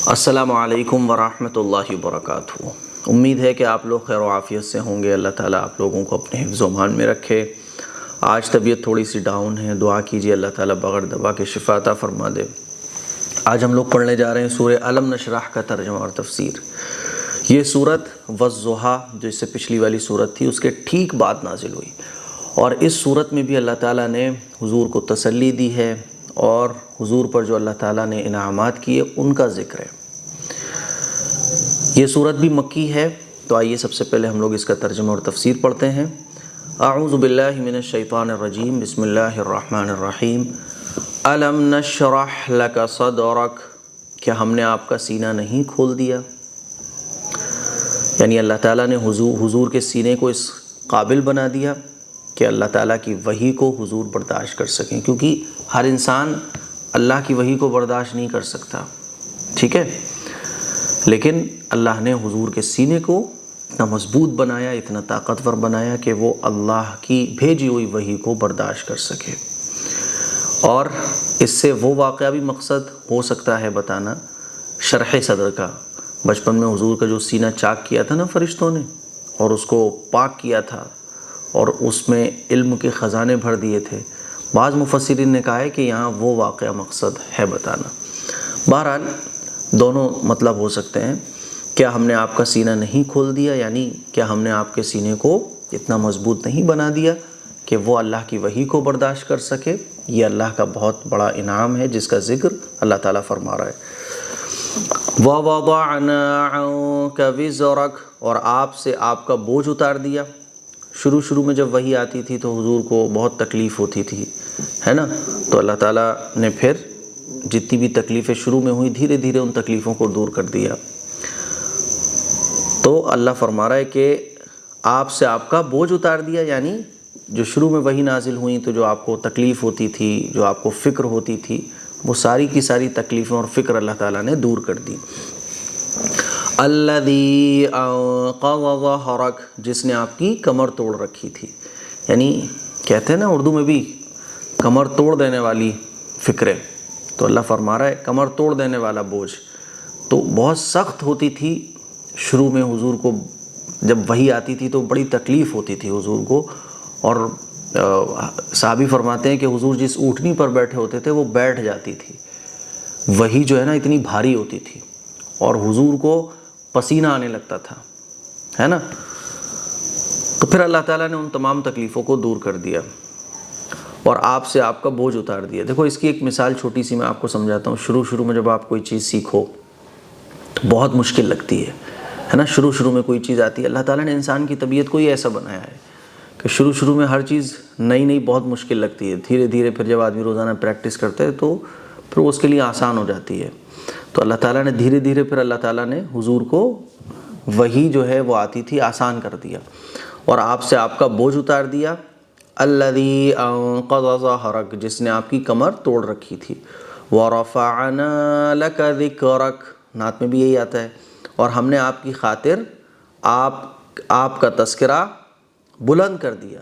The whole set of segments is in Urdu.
السلام علیکم ورحمۃ اللہ وبرکاتہ۔ امید ہے کہ آپ لوگ خیر و عافیت سے ہوں گے۔ اللہ تعالیٰ آپ لوگوں کو اپنے حفظ و امان میں رکھے۔ آج طبیعت تھوڑی سی ڈاؤن ہے، دعا کیجیے اللہ تعالیٰ بغیر دوا کے شفا عطا فرما دے۔ آج ہم لوگ پڑھنے جا رہے ہیں سورہ الم نشرح کا ترجمہ اور تفسیر۔ یہ سورت والضحیٰ جو اس سے پچھلی والی سورت تھی اس کے ٹھیک بعد نازل ہوئی، اور اس سورت میں بھی اللہ تعالیٰ نے حضور کو تسلی دی ہے اور حضور پر جو اللہ تعالیٰ نے انعامات کیے ان کا ذکر ہے۔ یہ سورت بھی مکی ہے، تو آئیے سب سے پہلے ہم لوگ اس کا ترجمہ اور تفسیر پڑھتے ہیں۔ اعوذ باللہ من الشیطان الرجیم، بسم اللہ الرحمن الرحیم۔ الم نشرح لک صدرک، کیا ہم نے آپ کا سینہ نہیں کھول دیا؟ یعنی اللہ تعالیٰ نے حضور کے سینے کو اس قابل بنا دیا کہ اللہ تعالیٰ کی وحی کو حضور برداشت کر سکیں، کیونکہ ہر انسان اللہ کی وحی کو برداشت نہیں کر سکتا، ٹھیک ہے، لیکن اللہ نے حضور کے سینے کو اتنا مضبوط بنایا، اتنا طاقتور بنایا کہ وہ اللہ کی بھیجی ہوئی وحی کو برداشت کر سکے۔ اور اس سے وہ واقعہ بھی مقصد ہو سکتا ہے بتانا شرح صدر کا۔ بچپن میں حضور کا جو سینہ چاک کیا تھا نا فرشتوں نے، اور اس کو پاک کیا تھا اور اس میں علم کے خزانے بھر دیے تھے، بعض مفسرین نے کہا ہے کہ یہاں وہ واقعہ مقصد ہے بتانا۔ بہرحال دونوں مطلب ہو سکتے ہیں۔ کیا ہم نے آپ کا سینہ نہیں کھول دیا، یعنی کیا ہم نے آپ کے سینے کو اتنا مضبوط نہیں بنا دیا کہ وہ اللہ کی وحی کو برداشت کر سکے؟ یہ اللہ کا بہت بڑا انعام ہے جس کا ذکر اللہ تعالیٰ فرما رہا ہے۔ وَوَضَعْنَا عَنْكَ وِزْرَكَ، اور آپ سے آپ کا بوجھ اتار دیا۔ شروع میں جب وحی آتی تھی تو حضور کو بہت تکلیف ہوتی تھی، ہے نا، تو اللہ تعالیٰ نے پھر جتنی بھی تکلیفیں شروع میں ہوئی دھیرے دھیرے ان تکلیفوں کو دور کر دیا۔ تو اللہ فرما رہا ہے کہ آپ سے آپ کا بوجھ اتار دیا، یعنی جو شروع میں وحی نازل ہوئی تو جو آپ کو تکلیف ہوتی تھی، جو آپ کو فکر ہوتی تھی، وہ ساری کی ساری تکلیفیں اور فکر اللہ تعالیٰ نے دور کر دی۔ الذی انقض ظہرک، جس نے آپ کی کمر توڑ رکھی تھی، یعنی کہتے ہیں نا اردو میں بھی کمر توڑ دینے والی فکریں، تو اللہ فرما رہا ہے کمر توڑ دینے والا بوجھ تو بہت سخت ہوتی تھی۔ شروع میں حضور کو جب وحی آتی تھی تو بڑی تکلیف ہوتی تھی حضور کو، اور صحابی فرماتے ہیں کہ حضور جس اونٹنی پر بیٹھے ہوتے تھے وہ بیٹھ جاتی تھی، وحی جو ہے نا اتنی بھاری ہوتی تھی، اور حضور کو پسینہ آنے لگتا تھا، ہے نا۔ تو پھر اللہ تعالیٰ نے ان تمام تکلیفوں کو دور کر دیا اور آپ سے آپ کا بوجھ اتار دیا۔ دیکھو اس کی ایک مثال چھوٹی سی میں آپ کو سمجھاتا ہوں۔ شروع میں جب آپ کوئی چیز سیکھو تو بہت مشکل لگتی ہے نا، شروع میں کوئی چیز آتی ہے۔ اللہ تعالیٰ نے انسان کی طبیعت کو ہی ایسا بنایا ہے کہ شروع میں ہر چیز نئی بہت مشکل لگتی ہے، دھیرے دھیرے پھر جب آدمی روزانہ پریکٹس کرتا ہے تو پھر اس کے لیے آسان ہو جاتی ہے۔ تو اللہ تعالیٰ نے دھیرے دھیرے پھر اللہ تعالیٰ نے حضور کو وحی جو ہے وہ آتی تھی آسان کر دیا اور آپ سے آپ کا بوجھ اتار دیا۔ الذی انقض ظہرک، جس نے آپ کی کمر توڑ رکھی تھی۔ ورفعنا لک ذکرک، نعت میں بھی یہی آتا ہے، اور ہم نے آپ کی خاطر آپ کا تذکرہ بلند کر دیا،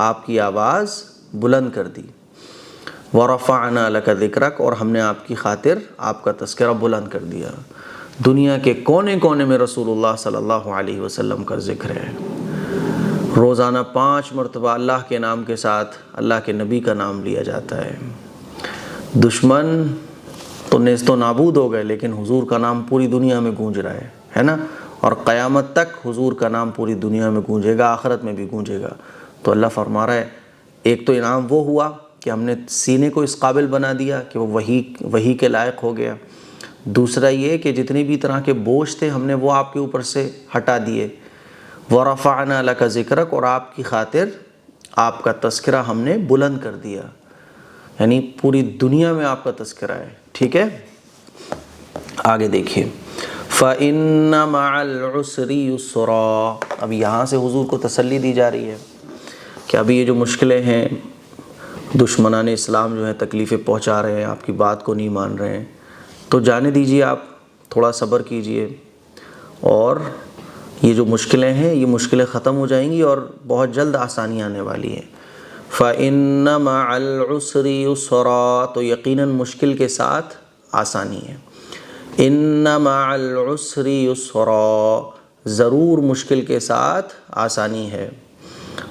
آپ کی آواز بلند کر دی۔ وَرَفَعْنَا لَكَ ذِكْرَكَ، اور ہم نے آپ کی خاطر آپ کا تذکرہ بلند کر دیا۔ دنیا کے کونے کونے میں رسول اللہ صلی اللہ علیہ وسلم کا ذکر ہے۔ روزانہ 5 مرتبہ اللہ کے نام کے ساتھ اللہ کے نبی کا نام لیا جاتا ہے۔ دشمن تو نیست و نابود ہو گئے، لیکن حضور کا نام پوری دنیا میں گونج رہا ہے نا، اور قیامت تک حضور کا نام پوری دنیا میں گونجے گا، آخرت میں بھی گونجے گا۔ تو اللہ فرما رہا ہے ایک تو انعام وہ ہوا کہ ہم نے سینے کو اس قابل بنا دیا کہ وہ وحی کے لائق ہو گیا۔ دوسرا یہ کہ جتنے بھی طرح کے بوجھ تھے ہم نے وہ آپ کے اوپر سے ہٹا دیے۔ وَرَفَعْنَا لَكَ ذِكْرَكَ، اور آپ کی خاطر آپ کا تذکرہ ہم نے بلند کر دیا، یعنی پوری دنیا میں آپ کا تذکرہ ہے، ٹھیک ہے۔ آگے دیکھیے فَإِنَّ مَعَ الْعُسْرِ يُسْرًا، اب یہاں سے حضور کو تسلی دی جا رہی ہے کہ ابھی یہ جو مشکلیں ہیں، دشمنان اسلام جو ہیں تکلیفیں پہنچا رہے ہیں، آپ کی بات کو نہیں مان رہے ہیں، تو جانے دیجیے، آپ تھوڑا صبر کیجئے، اور یہ جو مشکلیں ہیں یہ مشکلیں ختم ہو جائیں گی اور بہت جلد آسانی آنے والی ہے۔ فَإِنَّ مَعَ الْعُسْرِ يُسْرًا، تو یقیناً مشکل کے ساتھ آسانی ہے، ان مع العسر یسرا، ضرور مشکل کے ساتھ آسانی ہے۔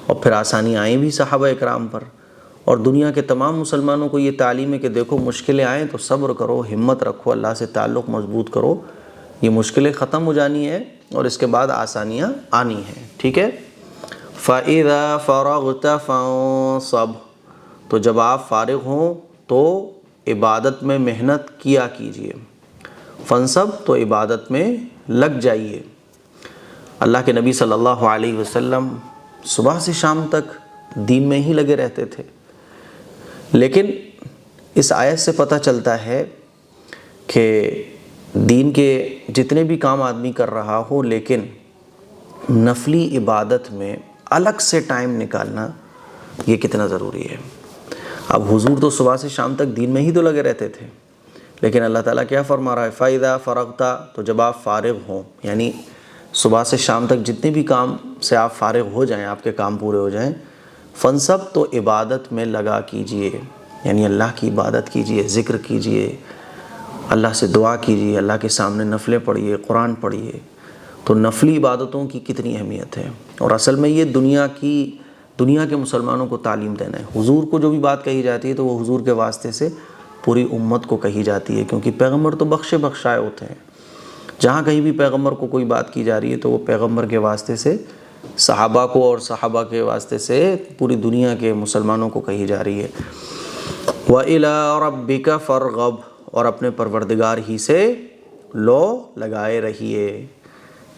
اور پھر آسانی آئیں بھی صحابہ اکرام پر، اور دنیا کے تمام مسلمانوں کو یہ تعلیم ہے کہ دیکھو مشکلیں آئیں تو صبر کرو، ہمت رکھو، اللہ سے تعلق مضبوط کرو، یہ مشکلیں ختم ہو جانی ہے اور اس کے بعد آسانیاں آنی ہیں، ٹھیک ہے۔ فَإِذَا فَرَغْتَ فَانصَبْ، تو جب آپ فارغ ہوں تو عبادت میں محنت کیا کیجئے۔ فنصب، تو عبادت میں لگ جائیے۔ اللہ کے نبی صلی اللہ علیہ وسلم صبح سے شام تک دین میں ہی لگے رہتے تھے، لیکن اس آیت سے پتہ چلتا ہے کہ دین کے جتنے بھی کام آدمی کر رہا ہو، لیکن نفلی عبادت میں الگ سے ٹائم نکالنا یہ کتنا ضروری ہے۔ اب حضور تو صبح سے شام تک دین میں ہی تو لگے رہتے تھے، لیکن اللہ تعالیٰ کیا فرما رہا ہے؟ فَإِذَا فَرَغْتَ، تو جب آپ فارغ ہوں، یعنی صبح سے شام تک جتنے بھی کام سے آپ فارغ ہو جائیں، آپ کے کام پورے ہو جائیں، فنصب، تو عبادت میں لگا کیجئے، یعنی اللہ کی عبادت کیجئے، ذکر کیجئے، اللہ سے دعا کیجئے، اللہ کے سامنے نفلیں پڑھیے، قرآن پڑھیے۔ تو نفلی عبادتوں کی کتنی اہمیت ہے، اور اصل میں یہ دنیا کے مسلمانوں کو تعلیم دینا ہے۔ حضور کو جو بھی بات کہی جاتی ہے تو وہ حضور کے واسطے سے پوری امت کو کہی جاتی ہے، کیونکہ پیغمبر تو بخشے بخشائے ہوتے ہیں۔ جہاں کہیں بھی پیغمبر کو کوئی بات کی جا رہی ہے تو وہ پیغمبر کے واسطے سے صحابہ کو، اور صحابہ کے واسطے سے پوری دنیا کے مسلمانوں کو کہی جا رہی ہے۔ وَإِلَىٰ رَبِّكَ فَارْغَب، اور اپنے پروردگار ہی سے لو لگائے رہیے۔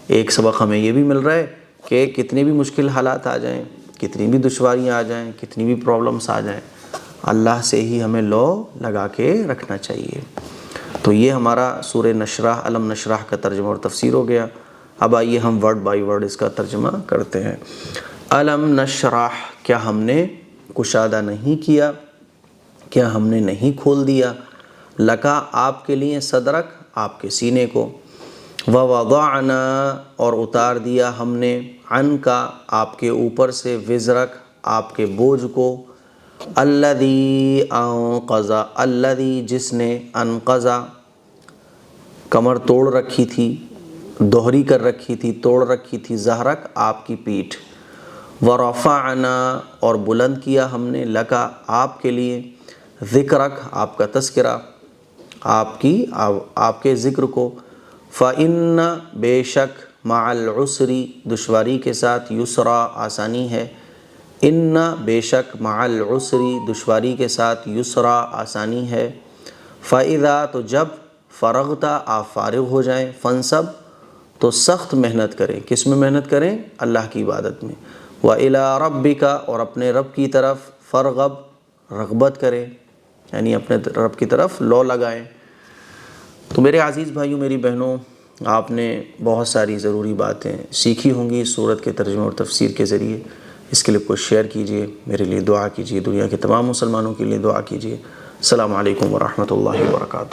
ایک سبق ہمیں یہ بھی مل رہا ہے کہ کتنے بھی مشکل حالات آ جائیں، کتنی بھی دشواریاں آ جائیں، کتنی بھی پرابلمس آ جائیں، اللہ سے ہی ہمیں لو لگا کے رکھنا چاہیے۔ تو یہ ہمارا سورہ نشرح، علم نشرح کا ترجمہ اور تفسیر ہو گیا۔ اب آئیے ہم ورڈ بائی ورڈ اس کا ترجمہ کرتے ہیں۔ علم نشرح، کیا ہم نے کشادہ نہیں کیا، کیا ہم نے نہیں کھول دیا، لکا، آپ کے لیے، صدرک، آپ کے سینے کو، ووضعنا، اور اتار دیا ہم نے، عنکا، آپ کے اوپر سے، وزرک، آپ کے بوجھ کو، الذی انقض، الذی، جس نے، انقض، کمر توڑ رکھی تھی، دوہری کر رکھی تھی، توڑ رکھی تھی، ظہرک، آپ کی پیٹھ، ورفعنا، اور بلند کیا ہم نے، لکا، آپ کے لیے، ذکرک، آپ کا تذکرہ، آپ کے ذکر کو، فَإِنَّ، بے شک، مع العسر، دشواری کے ساتھ، یسرا، آسانی ہے، ان، بے شک، مع العسر، دشواری کے ساتھ، یسرا، آسانی ہے، فَإِذَا، تو جب، فرغت، آپ فارغ ہو جائیں، فنصب، تو سخت محنت کریں، کس میں محنت کریں؟ اللہ کی عبادت میں، وَإِلَىٰ رَبِّكَ، اور اپنے رب کی طرف، فرغب، رغبت کریں، یعنی اپنے رب کی طرف لو لگائیں۔ تو میرے عزیز بھائیوں، میری بہنوں، آپ نے بہت ساری ضروری باتیں سیکھی ہوں گی سورت کے ترجمہ اور تفسیر کے ذریعے۔ اس کلپ کو شیئر کیجئے، میرے لیے دعا کیجئے، دنیا کے تمام مسلمانوں کے لیے دعا کیجئے۔ السلام علیکم ورحمۃ اللہ وبرکاتہ۔